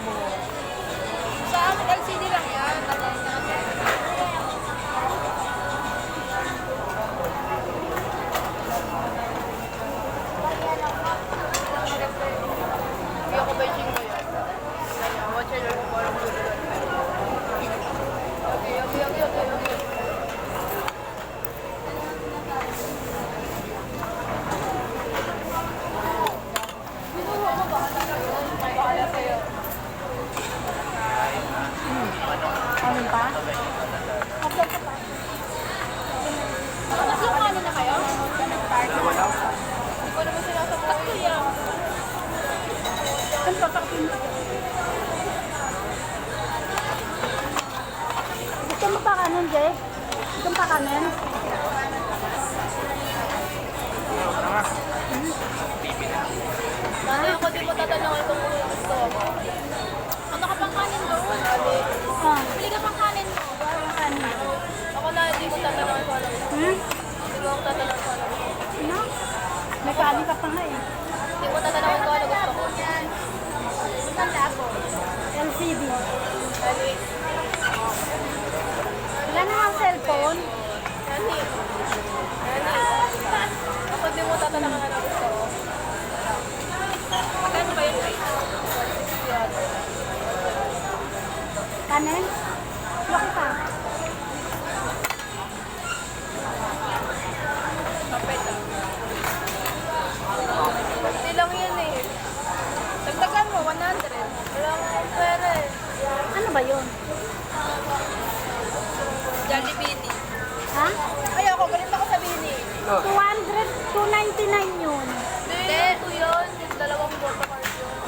Sa amin, LCD lang yan. Hindi ako Beijing ko yan. Watch it lang kung parang dudulan. Okay. Binuho mo ba? Bahala sa'yo. Ano pa? Kapag ka pa. Nakataklang ano na kayo? Hindi ko naman sinasabi. Takto yan. Ang papakin. Gusto mo pa kanin, Jay? Gusto mo pa kanin? Dati ako di mo tatanungin kung gusto mo. Ano ka pang kanin mo? Bili ka pang kanin mo. Parang kanin. Ako na hindi mo tatanungin kung ano gusto mo. Hindi mo ako tatanungin kung ano gusto mo. Ano? May kanin ka pa nga eh. Hindi mo tatanungin kung ano gusto mo. LCD. Dali. Wala na ang cellphone. Dali. Ako di mo tatanungin kung ano gusto mo. Magkano ba yung rate? Kanin? Laki pa. Kapit ah. Hindi lang yan eh. Dagdagan mo, 100. Wala akong pera eh. Ano ba yun? Jollibee. Ha? Ay ako, galit ako sabihin eh. 299 yun. Hindi, ito yun. Yung dalawang photo card yun.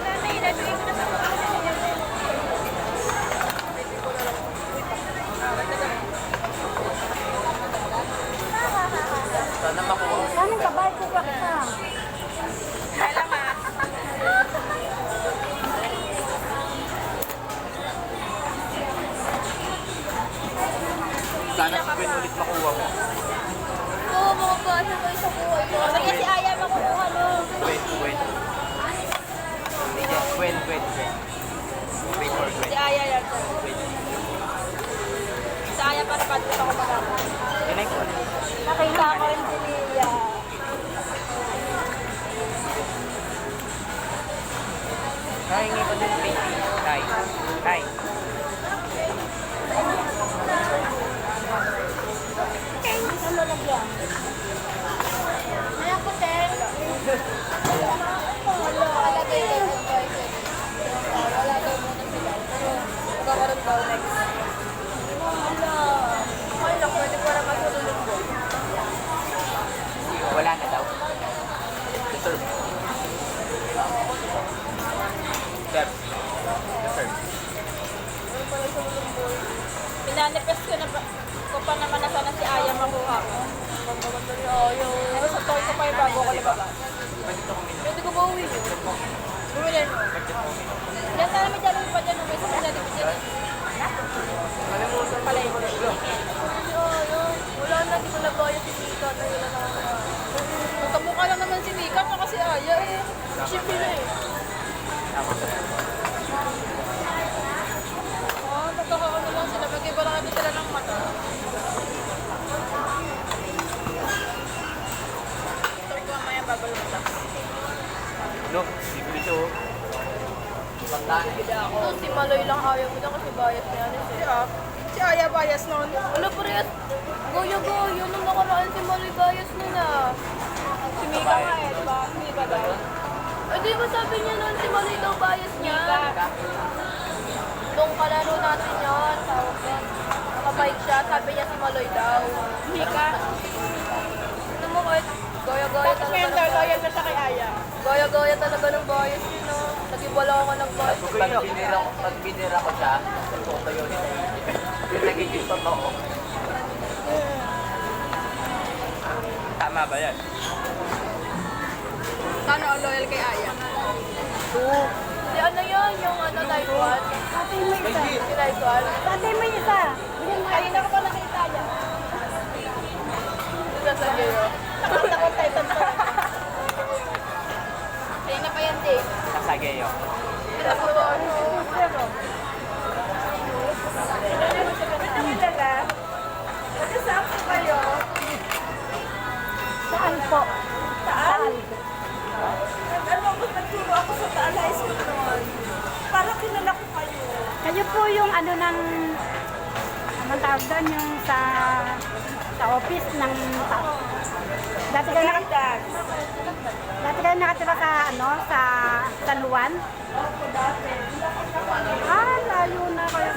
Nanay, nabigay ko na sa mga Sana makuha. Kanin ka ba? Ito ka. Alam ah. Sana si Ben ulit makuha mo. Oo, mga basa ko sa buhay ko. Kasi si Aya makukuha no. Wait. Hindi, wait. Wait for Si Gwen. Aya yan. Wait. Si Aya para pa dito ako magkakaroon. Tinay ko. Nakita ko rin si Lia. Nahingi ko din baby. Tay. Ano lagyan? Ayan ko, Ten. Nakalagay kayo ng boys. Wala daw muna sila. Pero magkakaroon daw next. Wala. Okay lang, pwede para masulunod ko. Wala na daw. Deserve. Deserve. Ano pala sulunod ko? Pinanifest ko pa naman na sana si Aya makuha ko. Pagmamanda ni Aya. Sa taon ko pa yung bago ko labas. Pwede ko ba uwi yun? Uwi mo. Diyan sana may dalawa pa dyan. May sa dalawa pa dyan. Kalimutan pala yung Wala na, di ko nabayo si Mika. Magkamukha lang naman si Mika, tsaka si Aya eh. Ship yun eh. Pagkakaano lang sila, mag-iba lang natin sila ng mata. Ito ko mamaya babalong lang. No, bibili siya oh. Pagdaan. Bili ako. Ito, si Maloy lang ayaw ko na kasi bias niya. Si Aya bias nun. Ano pa rin? Goyo-goyo. Nung nakaraan si Maloy bias nun ah. Si Mika nga eh, diba? Mika daw. Eh di ba sabi niya nun si Maloy daw bias niya? Nung kalaro natin yun, tawag yun. Nakabike siya, sabi niya si Maloy daw. Mika. Ano mo kahit goyo-goyo talaga. Tapos ngayon daw, loyal na siya kay Aya. Goyo-goyo talaga ng bias yun, no? Nag-ibala ako ng bias. Pag binira ko siya, ito yun. Yung nagiging totoo. Tama ba yan? Sana all loyal kay Aya. Si ano yun, yung ano, Taiwan. Tatay mo isa. Si Taiwan. Tatay mo isa. Bigyan mo. Kanina ko pa nakita niya. Sa Sageo. Nakita ko Titan pa. Kanina pa yan, Dave. Kasagay yun. Pinasuon. saan po kayo? Saan po? Saan? Ano ko, nagturo ako sa Taal High School noon. Parang kilala ko kayo. Kayo po yung ano ng, anong tawag doon, yung sa office ng, dati kayo, Guidance. dati kayo nakatira sa, ano, sa San Juan? Opo, dati. Ah, layo na kayo.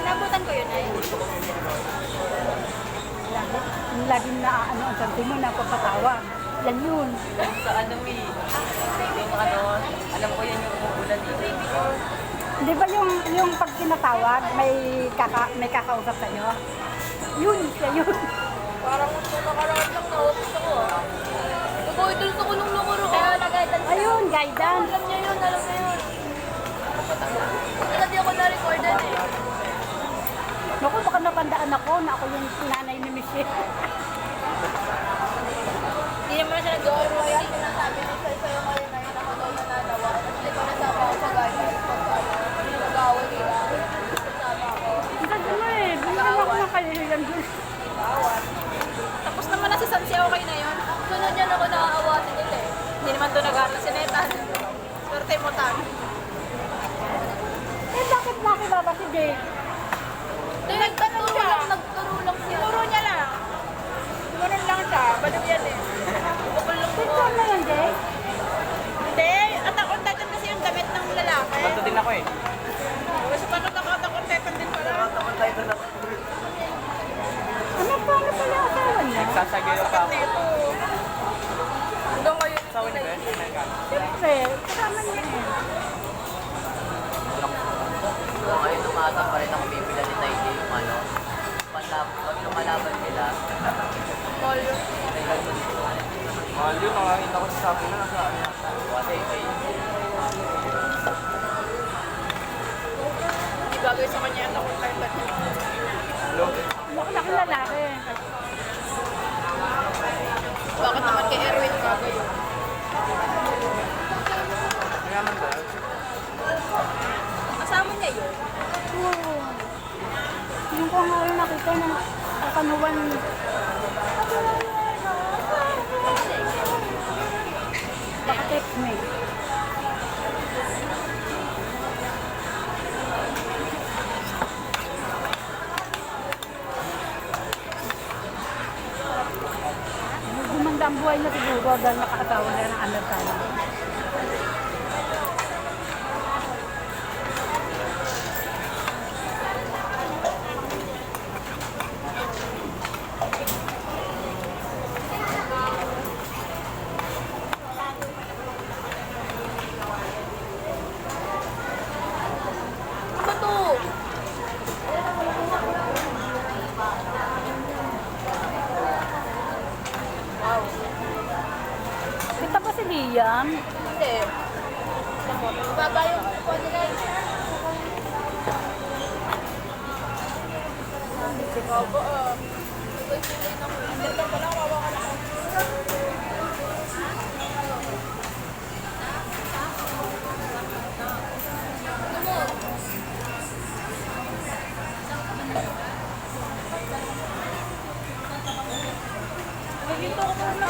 Nabutan ko yun ay. Laging na, ano, ang sabi mo, napapatawa. Yan yun. Sa ano yung ano, alam ko yan yung umuulan dito. Di ba yung pag tinatawag, may kakausap sa'yo? Yun, siya yun. Parang ito nakaraan lang na-office ako ah. Ito ito ko nung lumuro. Kaya nag-guidance. Ayun, guidance. Alam niya yun, alam niya yun. Kasi ako na-recordan eh. Naku, baka napandaan ako na ako yung nanay ni Michelle. Hindi naman siya nag-doon. Kaya sinasabi ni sa'yo ngayon na yun ako daw nananawa. Kasi ko nasama ako sa guidance. Nag-awal nila. Nasama ako. Ang sabi mo eh, binigyan ako ng kahihiyan dun. Tapos naman na si Sansi, okay na yun. Sunod yan ako nakaawatin nila eh. Hindi naman doon nag-aaral si Netan. Swerte mo tan. Eh, bakit nakilala si Jake? Nagturo lang siya. Tinuro niya lang. Tinuro lang siya. Baliw yan eh. Bukol lang Picture na yan, Jake? Hindi. Atak-on-tetan kasi yung damit ng lalaki. Bato din ako eh. Kasi paano nakatak-on-tetan din pala? Nakataman tayo doon. Ano pa pala ang asawa niya? Sasagay pa ako. Ito. Hanggang ngayon. Sawa ni Ben? Siyempre, kasama niya eh. Ngayon umasa pa rin ako pipila ni Taiti yung ano. Pag lumalaban nila. Mahal yun. Mahal yun, nakakita ko sa sabi na nasa ano. Kasi Hindi bagay sa kanya ang atak-on-tetan niya. Laki lalaki. Bakit naman kay Erwin bagay yun? Mayaman ba? Kasama niya yun. Oo. Yung ko nga rin nakita ng kanuwan. Baka-text me. Gumanda ang buhay na siguro dahil nakakatawa na ng Amerikano. Ano ba to? Kita ba si Liam? Hindi. Baba yung pwede na yun. Ikaw ba ito yung pili na ko. Ganda pa lang, wawa ka lang. Nagito ko muna.